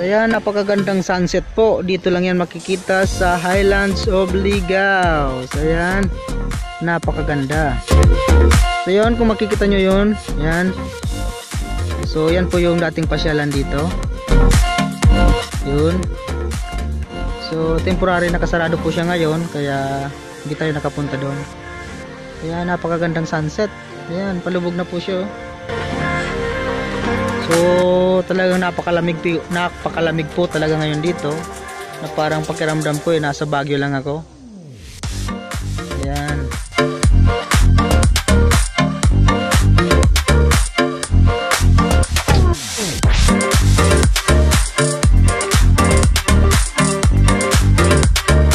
ayan, napakagandang sunset po. Dito lang yan makikita sa Highlands of Ligao. So ayan, napakaganda. So yun, kung makikita nyo yun, yan. So yan po yung dating pasyalan dito. Yun. So temporary nakasarado po siya ngayon, kaya hindi tayo nakapunta doon. Ayan, napakagandang sunset. Ayan, palubog na po siya. So talagang napakalamig po talaga ngayon dito, na parang pakiramdam ko nasa Baguio lang ako. Ayan.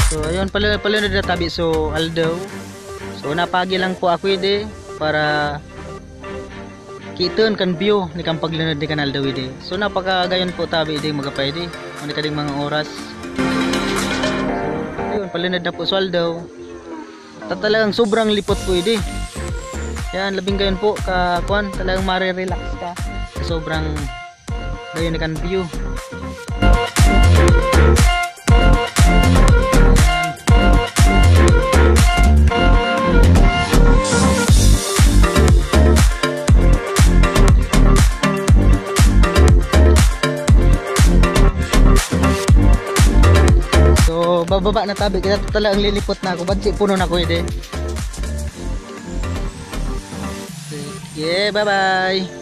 So ayun, palunod na tabi so Aldaw. So napagi lang po ako para kiton kan view ni kang paglunod ni kanal Dawidi. So napakagayon po tabi di magapay di ano kading mga oras. Ayun, palunod na po swaldaw. Talagang sobrang lipot po idi. Yan, labing gayon po ka kuan, talagang mare-relax ka. Sobrang gayon ni kan view. Bababa na tabi kaya talagang lilipot na ako, bansi puno na ko ide. Sige, bye bye.